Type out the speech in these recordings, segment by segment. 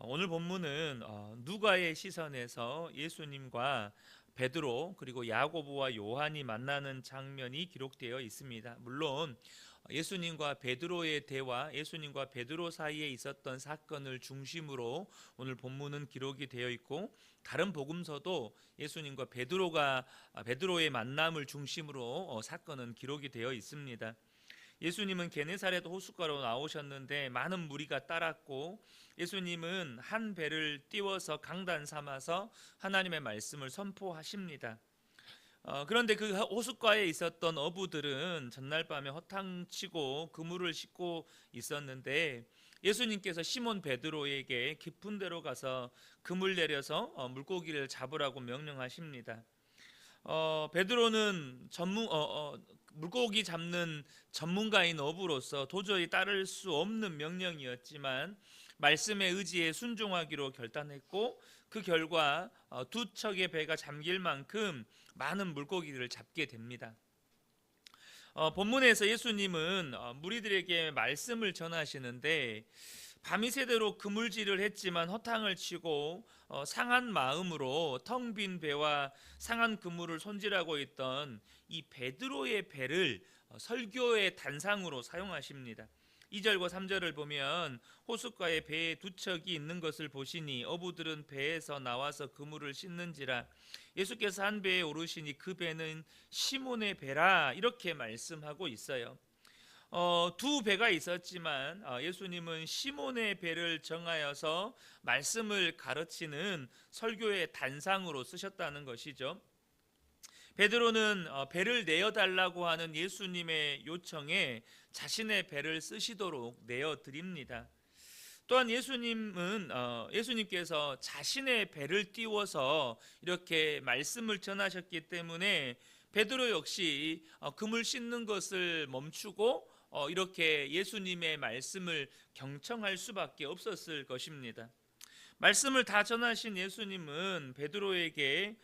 오늘 본문은 누가의 시선에서 예수님과 베드로 그리고 야고보와 요한이 만나는 장면이 기록되어 있습니다. 물론 예수님과 베드로의 대화, 예수님과 베드로 사이에 있었던 사건을 중심으로 오늘 본문은 기록이 되어 있고, 다른 복음서도 예수님과 베드로의 만남을 중심으로 사건은 기록이 되어 있습니다. 예수님은 게네사렛 호숫가로 나오셨는데 많은 무리가 따랐고, 예수님은 한 배를 띄워서 강단 삼아서 하나님의 말씀을 선포하십니다. 그런데 그 호숫가에 있었던 어부들은 전날 밤에 허탕치고 그물을 싣고 있었는데, 예수님께서 시몬 베드로에게 깊은 데로 가서 그물 내려서 물고기를 잡으라고 명령하십니다. 베드로는 물고기 잡는 전문가인 어부로서 도저히 따를 수 없는 명령이었지만 말씀에 의지해 순종하기로 결단했고, 그 결과 두 척의 배가 잠길 만큼 많은 물고기를 잡게 됩니다. 본문에서 예수님은 무리들에게 말씀을 전하시는데, 밤이 새도록 그물질을 했지만 허탕을 치고 상한 마음으로 텅 빈 배와 상한 그물을 손질하고 있던 이 베드로의 배를 설교의 단상으로 사용하십니다. 2절과 3절을 보면 호숫가에 배에 두 척이 있는 것을 보시니 어부들은 배에서 나와서 그물을 씻는지라, 예수께서 한 배에 오르시니 그 배는 시몬의 배라, 이렇게 말씀하고 있어요. 두 배가 있었지만 예수님은 시몬의 배를 정하여서 말씀을 가르치는 설교의 단상으로 쓰셨다는 것이죠. 베드로는 배를 내어달라고 하는 예수님의 요청에 자신의 배를 쓰시도록 내어드립니다. 또한 예수님께서 자신의 배를 띄워서 이렇게 말씀을 전하셨기 때문에 베드로 역시 그물 씻는 것을 멈추고 이렇게 예수님의 말씀을 경청할 수밖에 없었을 것입니다. 말씀을 다 전하신 예수님은 베드로에게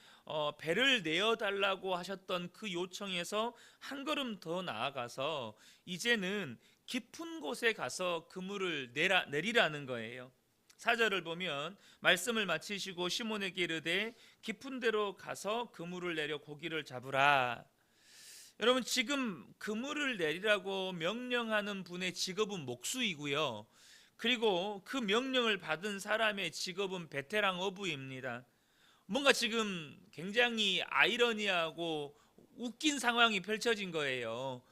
배를 내어달라고 하셨던 그 요청에서 한 걸음 더 나아가서 이제는 깊은 곳에 가서 그물을 내리라는 거예요. 4절을 보면 말씀을 마치시고 시몬에게 이르되 깊은 데로 가서 그물을 내려 고기를 잡으라. 여러분, 지금 그물을 내리라고 명령하는 분의 직업은 목수이고요, 그리고 그 명령을 받은 사람의 직업은 베테랑 어부입니다. 뭔가 지금 굉장히 아이러니하고 웃긴 상황이 펼쳐진 거예요.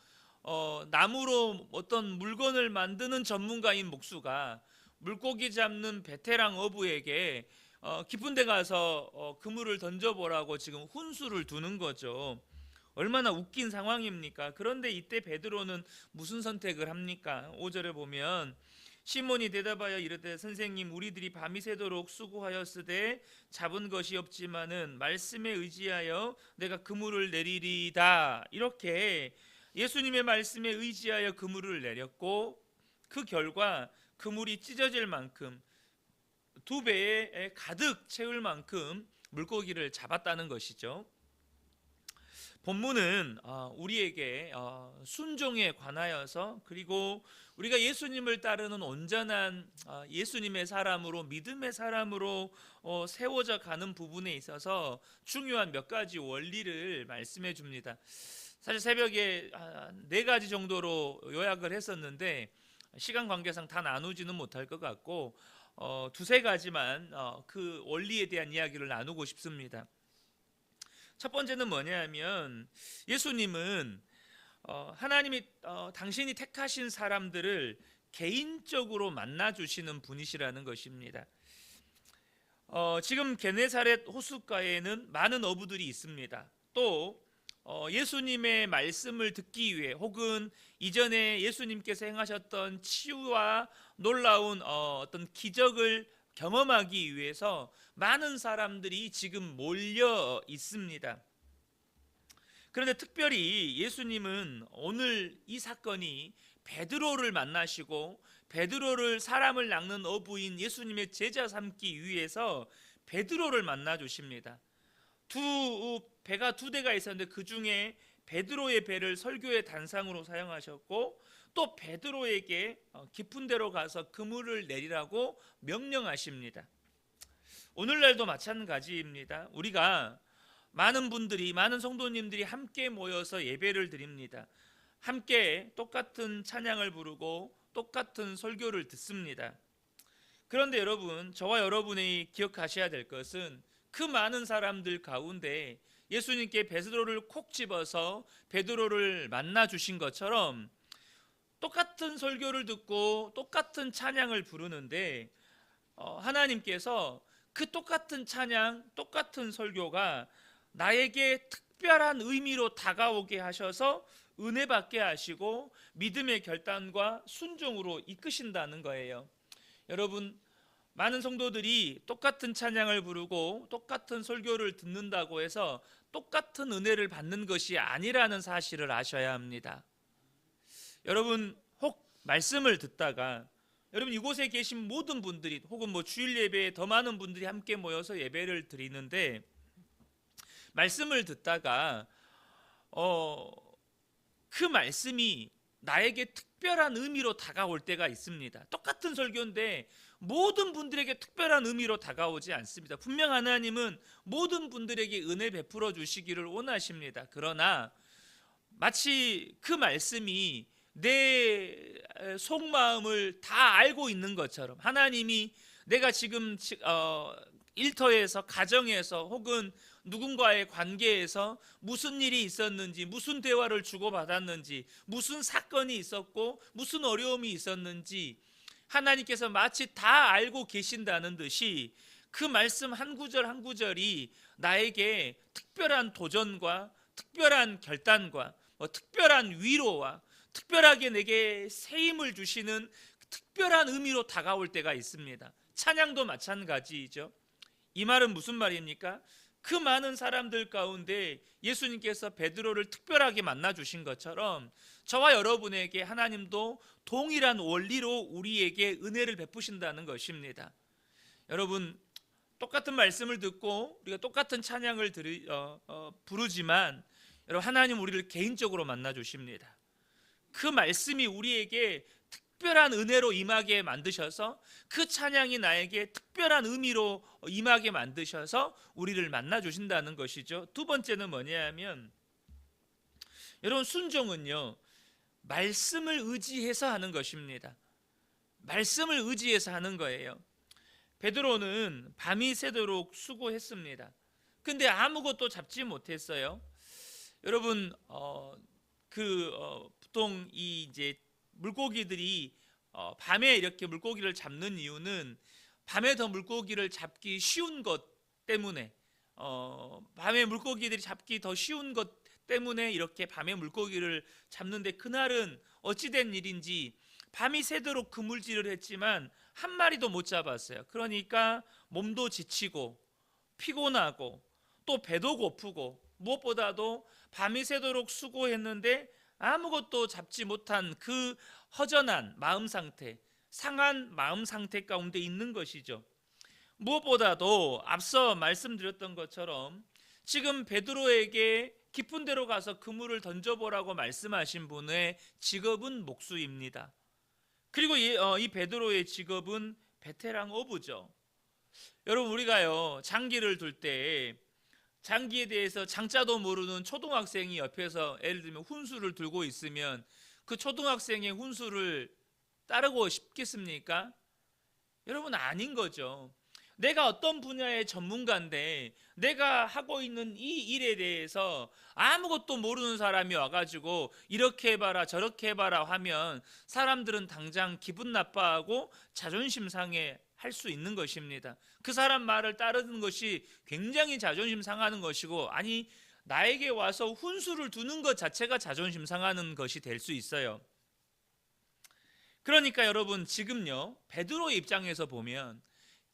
나무로 어떤 물건을 만드는 전문가인 목수가 물고기 잡는 베테랑 어부에게 깊은 데 가서 그물을 던져보라고 지금 훈수를 두는 거죠. 얼마나 웃긴 상황입니까? 그런데 이때 베드로는 무슨 선택을 합니까? 5절에 보면 시몬이 대답하여 이르되 선생님, 우리들이 밤이 새도록 수고하였으되 잡은 것이 없지만은 말씀에 의지하여 내가 그물을 내리리다. 이렇게 예수님의 말씀에 의지하여 그물을 내렸고, 그 결과 그물이 찢어질 만큼, 두 배에 가득 채울 만큼 물고기를 잡았다는 것이죠. 본문은 우리에게 순종에 관하여서, 그리고 우리가 예수님을 따르는 온전한 예수님의 사람으로, 믿음의 사람으로 세워져 가는 부분에 있어서 중요한 몇 가지 원리를 말씀해 줍니다. 사실 새벽에 네 가지 정도로 요약을 했었는데 시간 관계상 다 나누지는 못할 것 같고 두세 가지만 그 원리에 대한 이야기를 나누고 싶습니다. 첫 번째는 뭐냐면, 예수님은 하나님이 당신이 택하신 사람들을 개인적으로 만나주시는 분이시라는 것입니다. 지금 게네사렛 호숫가에는 많은 어부들이 있습니다. 또 예수님의 말씀을 듣기 위해, 혹은 이전에 예수님께서 행하셨던 치유와 놀라운 어떤 기적을 경험하기 위해서 많은 사람들이 지금 몰려 있습니다. 그런데 특별히 예수님은 오늘 이 사건이 베드로를 만나시고, 베드로를 사람을 낚는 어부인 예수님의 제자 삼기 위해서 베드로를 만나 주십니다. 배가 두 대가 있었는데 그 중에 베드로의 배를 설교의 단상으로 사용하셨고, 또 베드로에게 깊은 데로 가서 그물을 내리라고 명령하십니다. 오늘날도 마찬가지입니다. 우리가 많은 분들이, 많은 성도님들이 함께 모여서 예배를 드립니다. 함께 똑같은 찬양을 부르고 똑같은 설교를 듣습니다. 그런데 여러분, 저와 여러분이 기억하셔야 될 것은 그 많은 사람들 가운데 예수님께 베드로를 콕 집어서 베드로를 만나 주신 것처럼 똑같은 설교를 듣고 똑같은 찬양을 부르는데 하나님께서 그 똑같은 찬양, 똑같은 설교가 나에게 특별한 의미로 다가오게 하셔서 은혜 받게 하시고 믿음의 결단과 순종으로 이끄신다는 거예요. 여러분, 많은 성도들이 똑같은 찬양을 부르고 똑같은 설교를 듣는다고 해서 똑같은 은혜를 받는 것이 아니라는 사실을 아셔야 합니다. 여러분, 혹 말씀을 듣다가 여러분 이곳에 계신 모든 분들이 혹은 주일 예배에 더 많은 분들이 함께 모여서 예배를 드리는데 말씀을 듣다가 그 말씀이 나에게 특별한 의미로 다가올 때가 있습니다. 똑같은 설교인데 모든 분들에게 특별한 의미로 다가오지 않습니다. 분명 하나님은 모든 분들에게 은혜 베풀어 주시기를 원하십니다. 그러나 마치 그 말씀이 내 속마음을 다 알고 있는 것처럼 하나님이 내가 지금 일터에서, 가정에서 혹은 누군가의 관계에서 무슨 일이 있었는지, 무슨 대화를 주고받았는지, 무슨 사건이 있었고 무슨 어려움이 있었는지 하나님께서 마치 다 알고 계신다는 듯이 그 말씀 한 구절 한 구절이 나에게 특별한 도전과 특별한 결단과 특별한 위로와 특별하게 내게 새 힘을 주시는 특별한 의미로 다가올 때가 있습니다. 찬양도 마찬가지이죠. 이 말은 무슨 말입니까? 그 많은 사람들 가운데 예수님께서 베드로를 특별하게 만나 주신 것처럼 저와 여러분에게 하나님도 동일한 원리로 우리에게 은혜를 베푸신다는 것입니다. 여러분, 똑같은 말씀을 듣고 우리가 똑같은 찬양을 부르지만 여러분, 하나님 우리를 개인적으로 만나 주십니다. 그 말씀이 우리에게 특별한 은혜로 임하게 만드셔서 그 찬양이 나에게 특별한 의미로 임하게 만드셔서 우리를 만나 주신다는 것이죠. 두 번째는 뭐냐 하면 여러분, 순종은요 말씀을 의지해서 하는 것입니다. 말씀을 의지해서 하는 거예요. 베드로는 밤이 새도록 수고했습니다. 근데 아무것도 잡지 못했어요. 여러분, 보통 이제 물고기들이 밤에 이렇게 물고기를 잡는 이유는 밤에 더 물고기를 잡기 쉬운 것 때문에, 밤에 물고기들이 잡기 더 쉬운 것 때문에 이렇게 밤에 물고기를 잡는데, 그날은 어찌된 일인지 밤이 새도록 그물질을 했지만 한 마리도 못 잡았어요. 그러니까 몸도 지치고 피곤하고 또 배도 고프고 무엇보다도 밤이 새도록 수고했는데 아무것도 잡지 못한 그 허전한 마음 상태, 상한 마음 상태 가운데 있는 것이죠. 무엇보다도 앞서 말씀드렸던 것처럼 지금 베드로에게 깊은 데로 가서 그물을 던져보라고 말씀하신 분의 직업은 목수입니다. 그리고 이 베드로의 직업은 베테랑 어부죠. 여러분, 우리가요 장기를 둘 때 장기에 대해서 장자도 모르는 초등학생이 옆에서 예를 들면 훈수를 들고 있으면 그 초등학생의 훈수를 따르고 싶겠습니까? 여러분, 아닌 거죠. 내가 어떤 분야의 전문가인데 내가 하고 있는 이 일에 대해서 아무것도 모르는 사람이 와가지고 이렇게 해봐라 저렇게 해봐라 하면 사람들은 당장 기분 나빠하고 자존심 상해 할 수 있는 것입니다. 그 사람 말을 따르는 것이 굉장히 자존심 상하는 것이고, 아니 나에게 와서 훈수를 두는 것 자체가 자존심 상하는 것이 될 수 있어요. 그러니까 여러분, 지금요 베드로의 입장에서 보면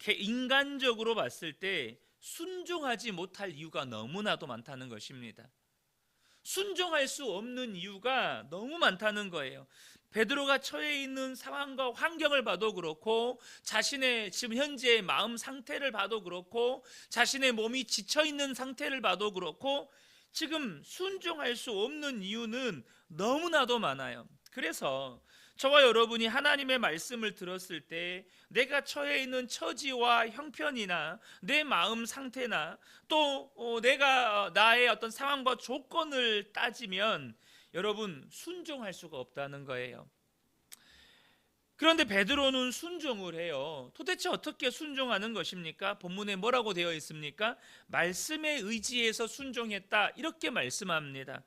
인간적으로 봤을 때 순종하지 못할 이유가 너무나도 많다는 것입니다. 순종할 수 없는 이유가 너무 많다는 거예요. 베드로가 처해 있는 상황과 환경을 봐도 그렇고, 자신의 지금 현재의 마음 상태를 봐도 그렇고, 자신의 몸이 지쳐 있는 상태를 봐도 그렇고, 지금 순종할 수 없는 이유는 너무나도 많아요. 그래서 저와 여러분이 하나님의 말씀을 들었을 때 내가 처해 있는 처지와 형편이나 내 마음 상태나 또 내가 나의 어떤 상황과 조건을 따지면 여러분 순종할 수가 없다는 거예요. 그런데 베드로는 순종을 해요. 도대체 어떻게 순종하는 것입니까? 본문에 뭐라고 되어 있습니까? 말씀에 의지해서 순종했다, 이렇게 말씀합니다.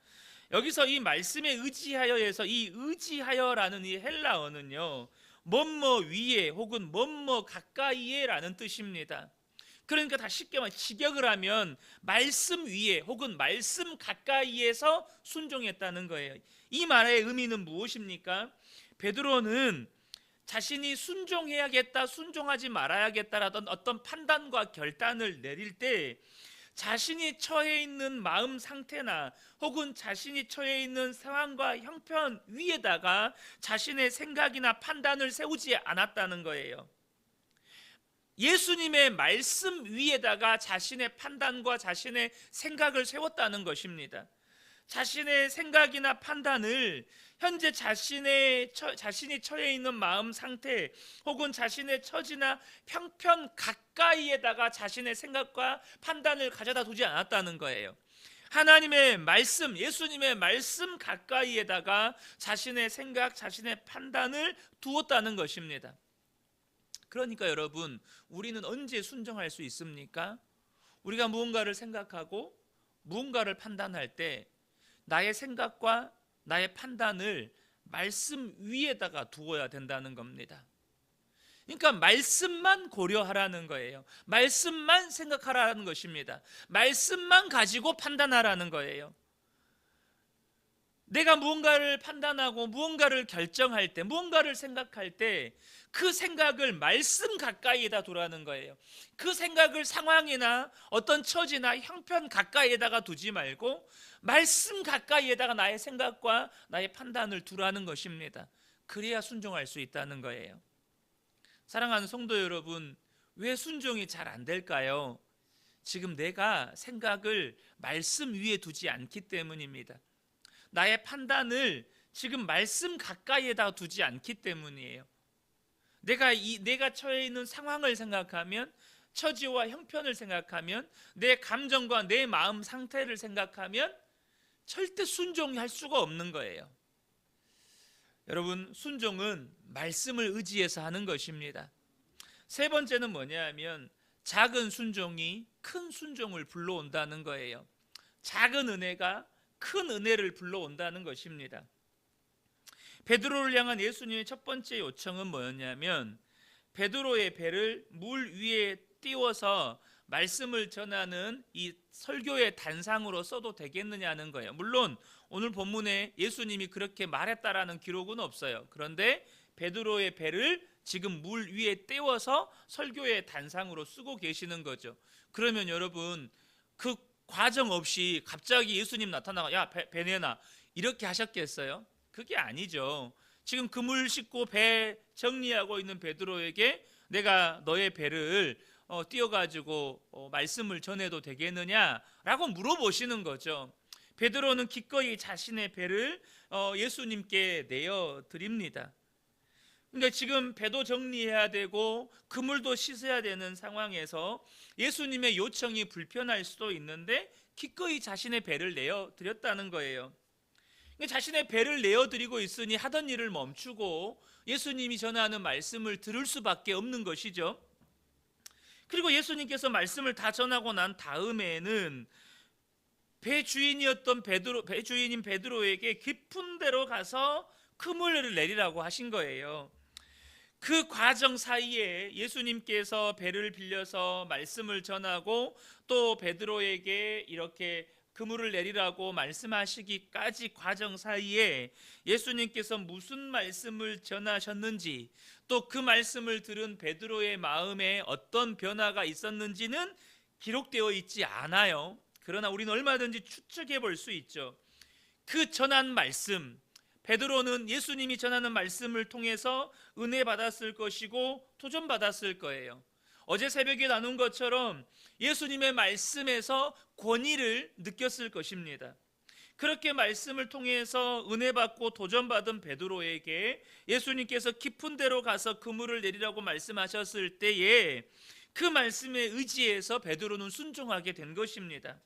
여기서 이 말씀에 의지하여에서 이 의지하여라는 이 헬라어는요, 뭐뭐 위에 혹은 뭐뭐 가까이에라는 뜻입니다. 그러니까 다 쉽게 말해 직역을 하면 말씀 위에 혹은 말씀 가까이에서 순종했다는 거예요. 이 말의 의미는 무엇입니까? 베드로는 자신이 순종해야겠다, 순종하지 말아야겠다라던 어떤 판단과 결단을 내릴 때 자신이 처해 있는 마음 상태나 혹은 자신이 처해 있는 상황과 형편 위에다가 자신의 생각이나 판단을 세우지 않았다는 거예요. 예수님의 말씀 위에다가 자신의 판단과 자신의 생각을 세웠다는 것입니다. 자신의 생각이나 판단을 현재 자신이 처해 있는 마음 상태 혹은 자신의 처지나 형편 가까이에다가 자신의 생각과 판단을 가져다 두지 않았다는 거예요. 하나님의 말씀, 예수님의 말씀 가까이에다가 자신의 생각, 자신의 판단을 두었다는 것입니다. 그러니까 여러분, 우리는 언제 순종할 수 있습니까? 우리가 무언가를 생각하고 무언가를 판단할 때 나의 생각과 나의 판단을 말씀 위에다가 두어야 된다는 겁니다. 그러니까 말씀만 고려하라는 거예요. 말씀만 생각하라는 것입니다. 말씀만 가지고 판단하라는 거예요. 내가 무언가를 판단하고 무언가를 결정할 때, 무언가를 생각할 때 그 생각을 말씀 가까이에다 두라는 거예요. 그 생각을 상황이나 어떤 처지나 형편 가까이에다가 두지 말고 말씀 가까이에다가 나의 생각과 나의 판단을 두라는 것입니다. 그래야 순종할 수 있다는 거예요. 사랑하는 성도 여러분, 왜 순종이 잘 안 될까요? 지금 내가 생각을 말씀 위에 두지 않기 때문입니다. 나의 판단을 지금 말씀 가까이에다 두지 않기 때문이에요. 내가 처해 있는 상황을 생각하면, 처지와 형편을 생각하면, 내 감정과 내 마음 상태를 생각하면 절대 순종할 수가 없는 거예요. 여러분, 순종은 말씀을 의지해서 하는 것입니다. 세 번째는 뭐냐면 작은 순종이 큰 순종을 불러온다는 거예요. 작은 은혜가 큰 은혜를 불러온다는 것입니다. 베드로를 향한 예수님의 첫 번째 요청은 뭐였냐면 베드로의 배를 물 위에 띄워서 말씀을 전하는 이 설교의 단상으로 써도 되겠느냐는 거예요. 물론 오늘 본문에 예수님이 그렇게 말했다라는 기록은 없어요. 그런데 베드로의 배를 지금 물 위에 띄워서 설교의 단상으로 쓰고 계시는 거죠. 그러면 여러분, 그 과정 없이 갑자기 예수님 나타나가 야, 배 내놔 이렇게 하셨겠어요? 그게 아니죠. 지금 그물 싣고 배 정리하고 있는 베드로에게 내가 너의 배를 띄워가지고 말씀을 전해도 되겠느냐라고 물어보시는 거죠. 베드로는 기꺼이 자신의 배를 예수님께 내어드립니다. 그러니까 지금 배도 정리해야 되고 그물도 씻어야 되는 상황에서 예수님의 요청이 불편할 수도 있는데 기꺼이 자신의 배를 내어드렸다는 거예요. 자신의 배를 내어드리고 있으니 하던 일을 멈추고 예수님이 전하는 말씀을 들을 수밖에 없는 것이죠. 그리고 예수님께서 말씀을 다 전하고 난 다음에는 배 주인이었던 배 주인인 베드로에게 깊은 데로 가서 그물을 내리라고 하신 거예요. 그 과정 사이에 예수님께서 배를 빌려서 말씀을 전하고 또 베드로에게 이렇게 그물을 내리라고 말씀하시기까지 과정 사이에 예수님께서 무슨 말씀을 전하셨는지 또 그 말씀을 들은 베드로의 마음에 어떤 변화가 있었는지는 기록되어 있지 않아요. 그러나 우리는 얼마든지 추측해 볼 수 있죠. 그 전한 말씀, 베드로는 예수님이 전하는 말씀을 통해서 은혜 받았을 것이고 도전 받았을 거예요. 어제 새벽에 나눈 것처럼 예수님의 말씀에서 권위를 느꼈을 것입니다. 그렇게 말씀을 통해서 은혜 받고 도전받은 베드로에게 예수님께서 깊은 데로 가서 그물을 내리라고 말씀하셨을 때에 그 말씀에 의지해서 베드로는 순종하게 된 것입니다.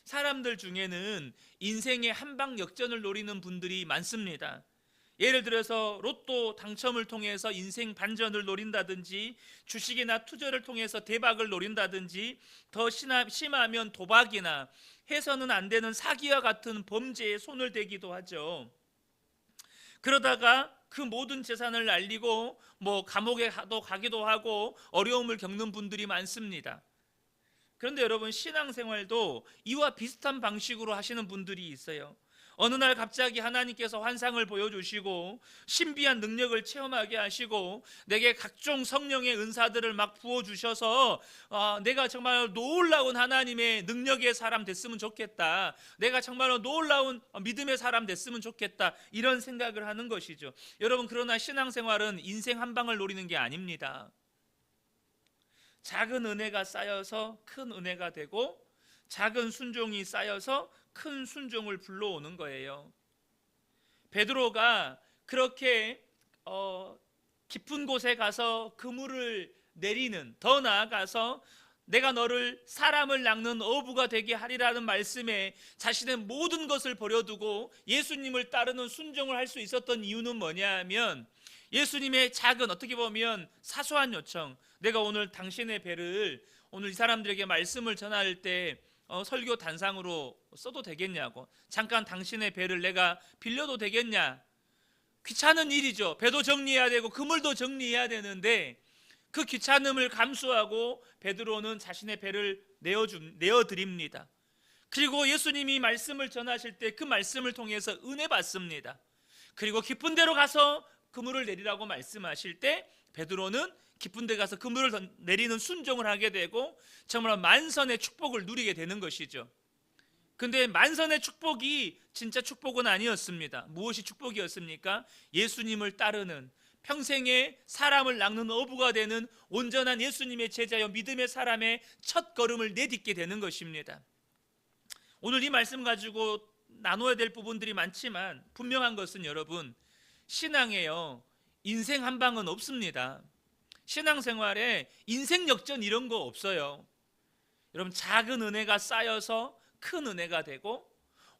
사람들 중에는 인생의 한방 역전을 노리는 분들이 많습니다. 예를 들어서 로또 당첨을 통해서 인생 반전을 노린다든지, 주식이나 투자를 통해서 대박을 노린다든지, 더 심하면 도박이나 해서는 안 되는 사기와 같은 범죄에 손을 대기도 하죠. 그러다가 그 모든 재산을 날리고 감옥에 가기도 하고 어려움을 겪는 분들이 많습니다. 그런데 여러분, 신앙생활도 이와 비슷한 방식으로 하시는 분들이 있어요. 어느 날 갑자기 하나님께서 환상을 보여주시고 신비한 능력을 체험하게 하시고 내게 각종 성령의 은사들을 막 부어주셔서 내가 정말 놀라운 하나님의 능력의 사람 됐으면 좋겠다, 내가 정말로 놀라운 믿음의 사람 됐으면 좋겠다, 이런 생각을 하는 것이죠. 여러분, 그러나 신앙생활은 인생 한 방을 노리는 게 아닙니다. 작은 은혜가 쌓여서 큰 은혜가 되고, 작은 순종이 쌓여서 큰 순종을 불러오는 거예요. 베드로가 그렇게 깊은 곳에 가서 그물을 내리는, 더 나아가서 내가 너를 사람을 낚는 어부가 되게 하리라는 말씀에 자신의 모든 것을 버려두고 예수님을 따르는 순종을 할 수 있었던 이유는 뭐냐 하면, 예수님의 작은, 어떻게 보면 사소한 요청, 내가 오늘 당신의 배를 오늘 이 사람들에게 말씀을 전할 때 설교 단상으로 써도 되겠냐고, 잠깐 당신의 배를 내가 빌려도 되겠냐, 귀찮은 일이죠. 배도 정리해야 되고 그물도 정리해야 되는데 그 귀찮음을 감수하고 베드로는 자신의 배를 내어드립니다. 그리고 예수님이 말씀을 전하실 때 그 말씀을 통해서 은혜 받습니다. 그리고 깊은 데로 가서 그물을 내리라고 말씀하실 때 베드로는 깊은 데 가서 그물을 내리는 순종을 하게 되고 정말 만선의 축복을 누리게 되는 것이죠. 근데 만선의 축복이 진짜 축복은 아니었습니다. 무엇이 축복이었습니까? 예수님을 따르는, 평생에 사람을 낚는 어부가 되는 온전한 예수님의 제자여 믿음의 사람의 첫 걸음을 내딛게 되는 것입니다. 오늘 이 말씀 가지고 나눠야 될 부분들이 많지만 분명한 것은, 여러분, 신앙에요, 인생 한 방은 없습니다. 신앙생활에 인생 역전 이런 거 없어요. 여러분, 작은 은혜가 쌓여서 큰 은혜가 되고,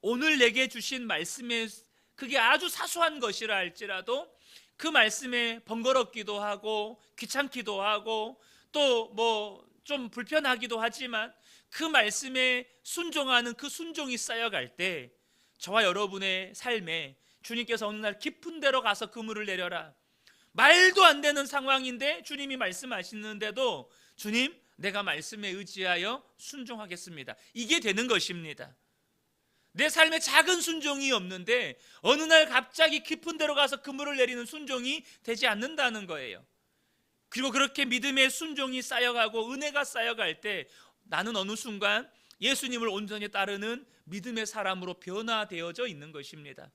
오늘 내게 주신 말씀에 그게 아주 사소한 것이라 할지라도 그 말씀에 번거롭기도 하고 귀찮기도 하고 또 좀 불편하기도 하지만 그 말씀에 순종하는 그 순종이 쌓여갈 때 저와 여러분의 삶에 주님께서 어느 날 깊은 데로 가서 그물을 내려라, 말도 안 되는 상황인데 주님이 말씀하시는데도 주님, 내가 말씀에 의지하여 순종하겠습니다, 이게 되는 것입니다. 내 삶에 작은 순종이 없는데 어느 날 갑자기 깊은 데로 가서 그물을 내리는 순종이 되지 않는다는 거예요. 그리고 그렇게 믿음의 순종이 쌓여가고 은혜가 쌓여갈 때 나는 어느 순간 예수님을 온전히 따르는 믿음의 사람으로 변화되어져 있는 것입니다.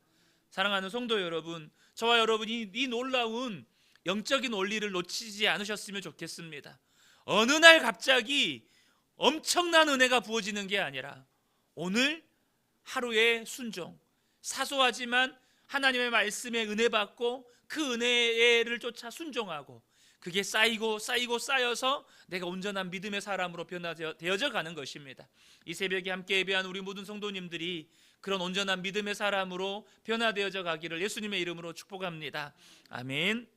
사랑하는 성도 여러분, 저와 여러분이 이 놀라운 영적인 원리를 놓치지 않으셨으면 좋겠습니다. 어느 날 갑자기 엄청난 은혜가 부어지는 게 아니라 오늘 하루의 순종, 사소하지만 하나님의 말씀에 은혜 받고 그 은혜를 쫓아 순종하고 그게 쌓여서 내가 온전한 믿음의 사람으로 변화되어져 가는 것입니다. 이 새벽에 함께 예배한 우리 모든 성도님들이 그런 온전한 믿음의 사람으로 변화되어져 가기를 예수님의 이름으로 축복합니다. 아멘.